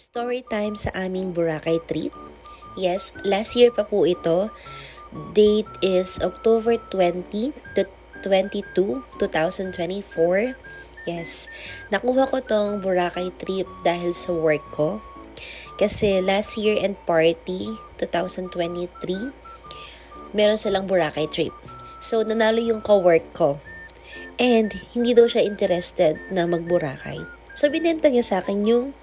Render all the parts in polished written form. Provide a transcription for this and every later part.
Story time sa aming Boracay trip. Yes, last year pa po ito. Date is October 20 to 22, 2024. Yes, nakuha ko tong Boracay trip dahil sa work ko. Kasi last year and party, 2023, meron silang Boracay trip. So, nanalo yung co-work ko. And, hindi daw siya interested na mag-Boracay. So, binenta niya sa akin yung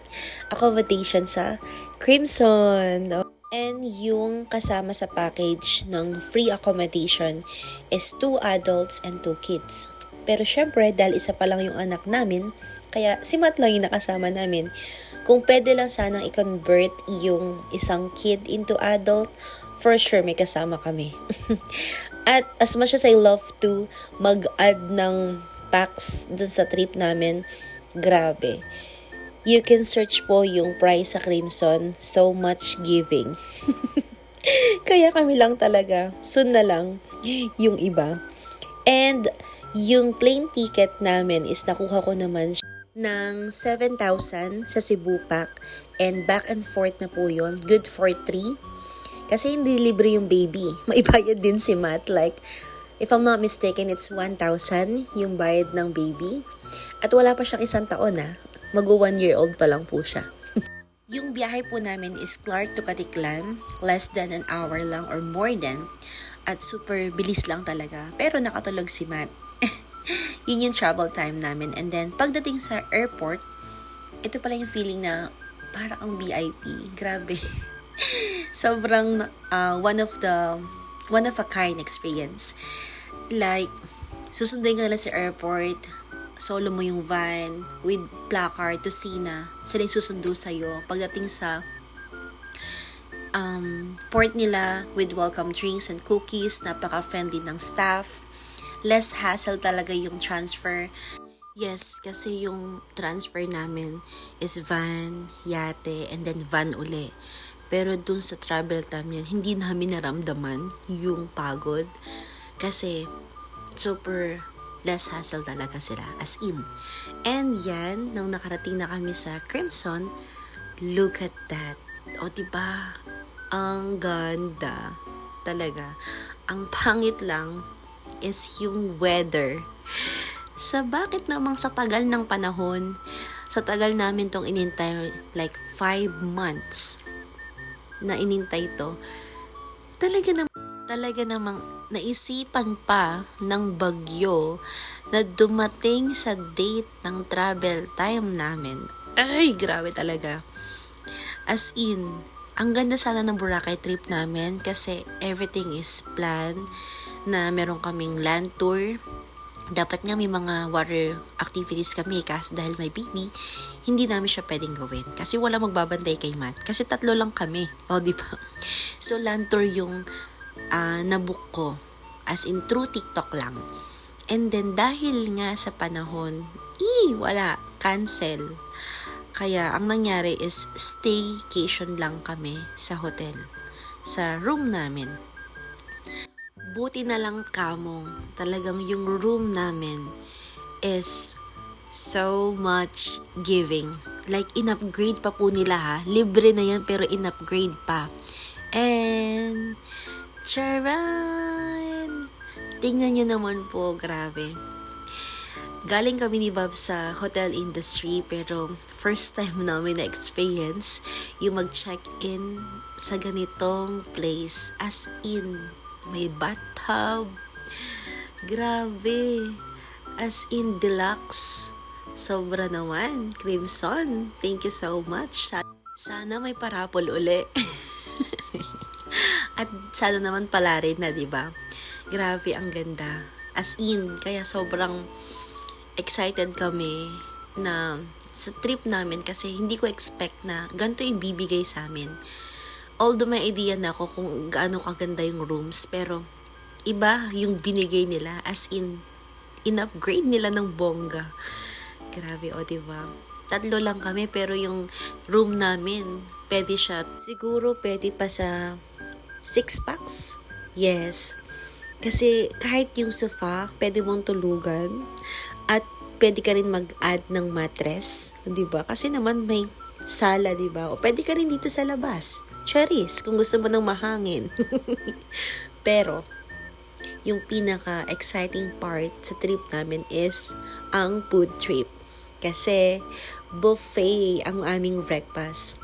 accommodation sa Crimson. And yung kasama sa package ng free accommodation is 2 adults and 2 kids. Pero syempre, dahil isa pa lang yung anak namin, kaya si Matt lang yung nakasama namin. Kung pwede lang sanang i-convert yung isang kid into adult, for sure may kasama kami. At as much as I love to mag-add ng packs dun sa trip namin, grabe. You can search po yung price sa Crimson, so much giving. Kaya kami lang talaga, soon na lang yung iba. And yung plane ticket namin is nakuha ko naman ng 7,000 sa Cebu Pack, and back and forth na po yun, good for 3. Kasi hindi libre yung baby. Maibayad din si Matt. Like, if I'm not mistaken, it's 1,000 yung bayad ng baby. At wala pa siyang 1 taon Mag-1-year-old pa lang po siya. Yung biyahe po namin is Clark to Katiklan. Less than an hour lang or more than. At super bilis lang talaga. Pero nakatulog si Matt. Yun yung travel time namin. And then, pagdating sa airport, ito pala yung feeling na parang ang VIP. Grabe. Sobrang one of a kind experience. Like, susundin ka nila sa airport, solo mo yung van with placard to see na sila yung susundo sa'yo. Pagdating sa port nila with welcome drinks and cookies, napaka-friendly ng staff. Less hassle talaga yung transfer. Yes, kasi yung transfer namin is van, yate, and then van uli. Pero dun sa travel time yan, hindi namin naramdaman yung pagod. Kasi super less hassle talaga sila, as in. And yan, nung nakarating na kami sa Crimson, look at that. O diba? Ang ganda. Talaga. Ang pangit lang is yung weather. Sa bakit namang sa tagal ng panahon, sa tagal namin tong inintay, like 5 months na inintay to, talaga namang naisipan pa ng bagyo na dumating sa date ng travel time namin. Ay, grabe talaga. As in, ang ganda sana ng Boracay trip namin kasi everything is planned, na meron kaming land tour. Dapat nga may mga water activities kami, kaso dahil may baby, hindi namin siya pwedeng gawin. Kasi wala magbabantay kay Matt. Kasi 3 lang kami. O, di ba? So, land tour yung nabook ko. As in, through TikTok lang. And then, dahil nga sa panahon, wala. Cancel. Kaya, ang nangyari is, staycation lang kami sa hotel. Sa room namin. Buti na lang kamo, talagang yung room namin is so much giving. Like, in-upgrade pa po nila Libre na yan, pero in-upgrade pa. And, charan! Tingnan nyo naman po, grabe. Galing kami ni Bob sa hotel industry, pero first time namin na-experience yung mag-check-in sa ganitong place. As in, may bathtub. Grabe. As in, deluxe. Sobra naman. Crimson, thank you so much. Sana may parapol uli. At sana naman pala rin na, diba? Grabe, ang ganda. As in, kaya sobrang excited kami na sa trip namin kasi hindi ko expect na ganito yung bibigay sa amin. Although may idea na ako kung gaano kaganda yung rooms, pero iba yung binigay nila, as in-upgrade nila ng bongga. Grabe, diba? 3 lang kami, pero yung room namin, pwede siya, siguro pwede pa sa 6 packs. Yes. Kasi kahit yung sofa, pwede mong tulugan, at pwede ka rin mag-add ng mattress, diba? Kasi naman may sala, diba? O pwede ka rin dito sa labas. Charis, kung gusto mo ng mahangin. Pero, yung pinaka-exciting part sa trip namin is ang food trip. Kasi, buffet ang aming breakfast.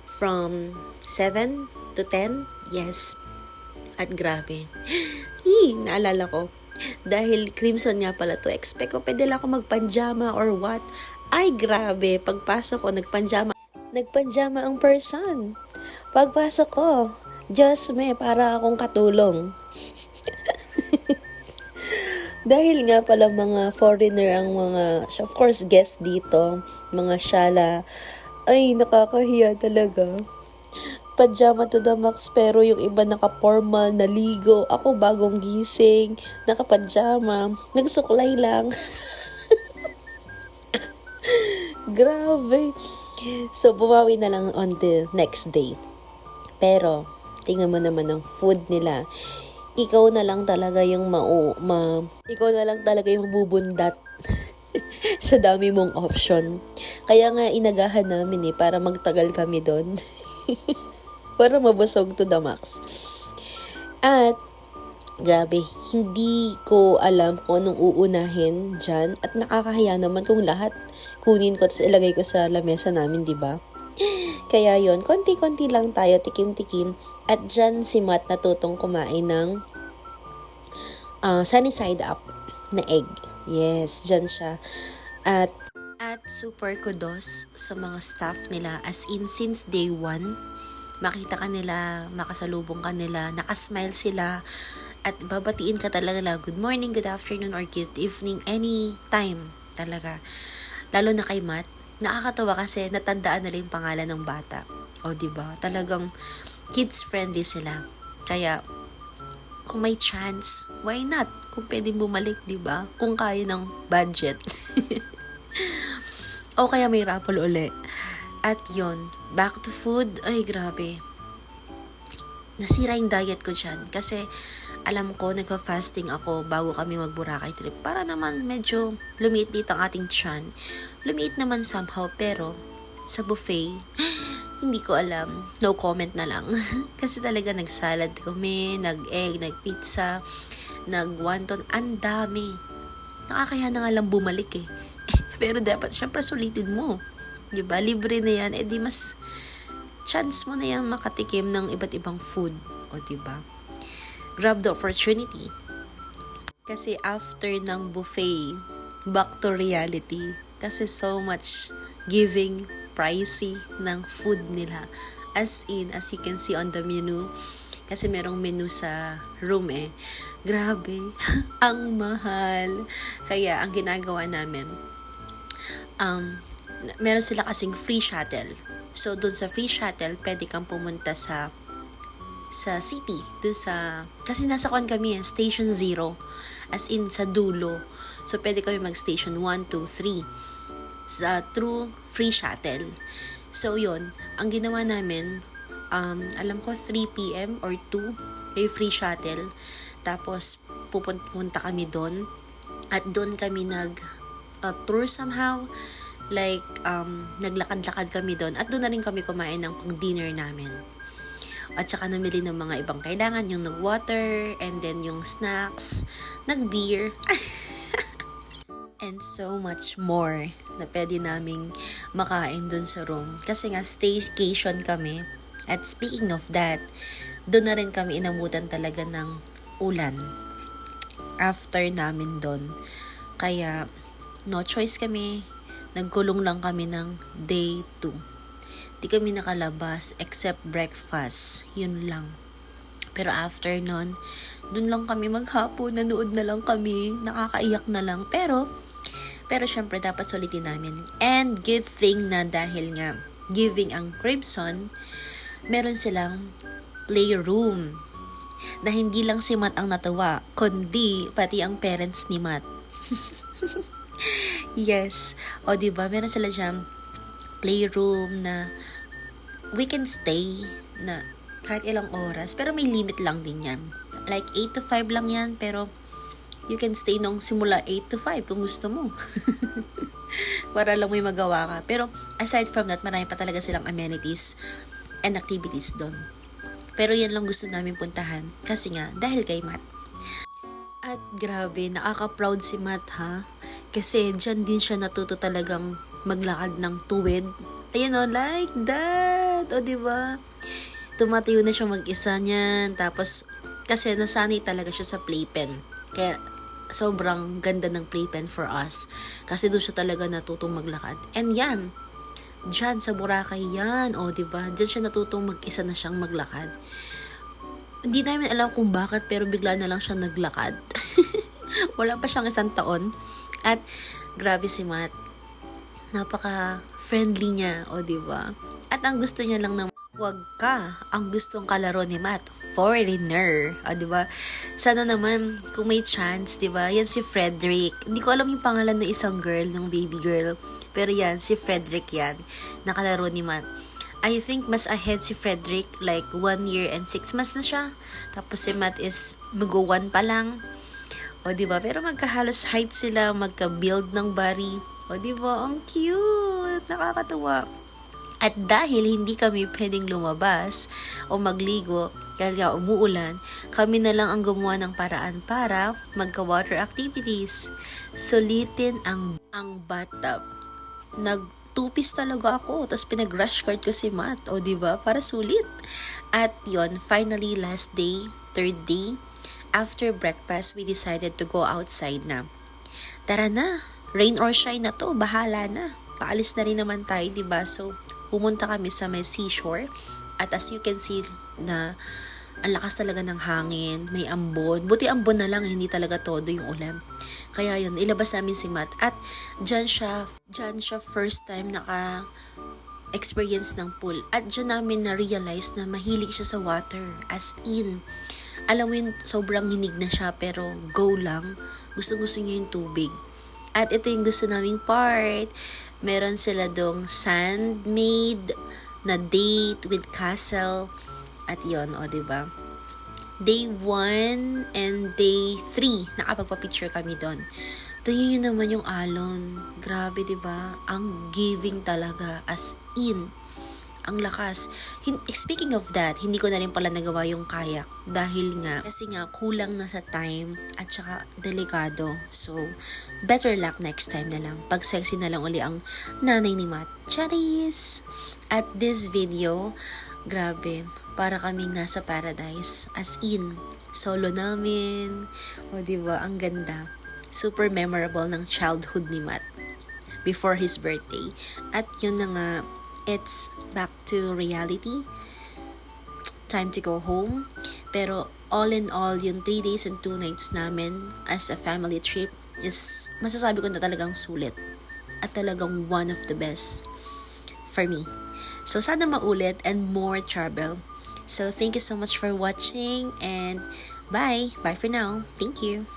From 7 to 10, yes. At grabe. Naalala ko. Dahil crimson nga pala to, expect ko pwede lang ako magpanjama or what. Ay, grabe. Pagpasok ko, nagpanjama ang person. Pagpasok ko, Diyos me, para akong katulong. Dahil nga pala mga foreigner ang mga, of course, guest dito, mga syala, ay, nakakahiya talaga. Pajama to the max, pero yung iba naka-formal, naligo. Ako bagong gising, naka-pajama, nagsuklay lang. Grabe. So, bumawi na lang on the next day. Pero, tingnan mo naman ang food nila. Ikaw na lang talaga yung ikaw na lang talaga yung bubundat sa dami mong option. Kaya nga inagahan namin para magtagal kami doon. Para mabusog to the max. At, grabe, hindi ko alam kung anong uunahin dyan. At nakakahiya naman kung lahat kunin ko at ilagay ko sa lamesa namin, di ba? Kaya yon, konti-konti lang tayo, tikim-tikim. At dyan si Matt natutong kumain ng sunny side up na egg. Yes, dyan siya. At super kudos sa mga staff nila. As in, since day 1, makita ka nila, makasalubong ka nila, nakasmile sila, at babatiin ka talaga lang, good morning, good afternoon, or good evening, any time talaga. Lalo na kay Matt, nakakatawa kasi natandaan na rin yung pangalan ng bata. O, diba? Talagang kids-friendly sila. Kaya, kung may chance, why not? Kung pwedeng bumalik, diba? Kung kaya ng budget. O kaya may raffle uli. At yon, back to food, ay grabe. Nasira yung diet ko dyan. Kasi alam ko, nagpa-fasting ako bago kami mag-Boracay trip. Para naman medyo lumiit-liit ang ating tiyan. Lumiit naman somehow, pero sa buffet, hindi ko alam. No comment na lang. Kasi talaga nag-salad kami, nag-egg, nag-pizza, nag-wonton. Ang dami. Nakakaya na nga lang bumalik Pero dapat, syempre sulitin mo. Diba? Libre na yan. Di mas chance mo na yan makatikim ng iba't ibang food. O diba? Grab the opportunity. Kasi after ng buffet, back to reality. Kasi so much giving, pricey ng food nila. As in, as you can see on the menu, kasi merong menu sa room Grabe, ang mahal. Kaya ang ginagawa namin, meron sila kasing free shuttle. So, dun sa free shuttle, pwede kang pumunta sa city. Kasi nasa kami Station 0. As in, sa dulo. So, pwede kami mag-station 1, 2, 3. Through free shuttle. So, yun. Ang ginawa namin, alam ko 3 p.m. or 2, may free shuttle. Tapos, pupunta kami doon. At doon kami tour somehow. Like, naglakad-lakad kami doon. At doon na rin kami kumain ng pang-dinner namin. At saka namili ng mga ibang kailangan. Yung nag-water, and then yung snacks, nag-beer. And so much more na pwede naming makain doon sa room. Kasi nga, staycation kami. At speaking of that, doon na rin kami inabutan talaga ng ulan. After namin doon. Kaya, no choice kami. Nagkulong lang kami ng day 2. Di kami nakalabas except breakfast. Yun lang. Pero after nun, dun lang kami maghapon. Nanood na lang kami. Nakakaiyak na lang. Pero syempre dapat sulitin namin. And good thing na dahil nga giving ang Crimson, meron silang playroom. Na hindi lang si Matt ang natawa, kundi pati ang parents ni Matt. Yes. O diba, meron sila dyan playroom na we can stay na kahit ilang oras. Pero may limit lang din yan. Like 8 to 5 lang yan. Pero You can stay nung simula 8 to 5 kung gusto mo. Para lang may magawa ka. Pero aside from that, marami pa talaga silang amenities and activities doon. Pero yan lang gusto namin puntahan. Kasi nga, dahil kay Matt. At grabe, nakaka-proud si Matt ha. Kasi dyan din siya natuto talagang maglakad ng tuwid. Ayun o, like that. O diba? Tumatayo na siya mag-isa niyan. Tapos, kasi nasanay talaga siya sa playpen. Kaya, sobrang ganda ng playpen for us. Kasi doon siya talaga natutong maglakad. And yan, dyan sa Boracay yan. O diba? Dyan siya natutong mag-isa na siyang maglakad. Hindi namin alam kung bakit, pero bigla na lang siya naglakad. Wala pa siyang 1 taon. At grabe si Matt. Napaka-friendly niya, o diba? At ang gusto niya lang ng wag ka. Ang gustong kalaro ni Matt, foreigner. O diba? Sana naman, kung may chance, diba? Yan si Frederick. Hindi ko alam yung pangalan ng isang girl, ng baby girl. Pero yan, si Frederick yan. Nakalaro ni Matt. I think mas ahead si Frederick, like 1 year and 6 months na siya. Tapos si Matt is mag-1 pa lang. O diba? Pero magkahalos height sila, magka-build ng body. O diba? Ang cute! Nakakatuwa. At dahil hindi kami pwedeng lumabas o magligo, kaya umuulan, kami na lang ang gumawa ng paraan para magka-water activities. Sulitin ang bathtub. Nag-2-piece talaga ako, tapos pinag-rush card ko si Matt, o diba? Para sulit. At yon, finally, last day, 3rd day, after breakfast, we decided to go outside na. Tara na, rain or shine na to, bahala na. Paalis na rin naman tayo, diba? So, pumunta kami sa may seashore. At as you can see na ang lakas talaga ng hangin, may ambon. Buti ambon na lang, hindi talaga todo yung ulan. Kaya yun, ilabas namin si Matt. At dyan siya first time naka-experience ng pool. At dyan namin na-realize na mahilig siya sa water. As in, alam mo yun, sobrang hinig na siya pero go lang. Gusto-gusto niya yung tubig. At ito yung gusto naming part. Meron sila dong sand-made na date with castle. At yon, o diba? Day 1 and day 3, nakapagpa-picture kami doon. Tingnan nyo naman yung alon. Grabe, diba? Ang giving talaga. As in, ang lakas. Speaking of that, hindi ko na rin pala nagawa yung kayak. Dahil nga, kasi nga, kulang na sa time at saka delikado. So, better luck next time na lang. Pag sexy na lang uli ang nanay ni Matt. Charis! At this video, grabe, para kaming nasa paradise. As in, solo namin. O diba, ang ganda. Super memorable ng childhood ni Matt before his birthday. At yun na nga, it's back to reality. Time to go home. Pero all in all, yung 3 days and 2 nights namin as a family trip is, masasabi ko na talagang sulit. At talagang one of the best for me. So sana maulit and more travel. So thank you so much for watching and bye. Bye for now. Thank you.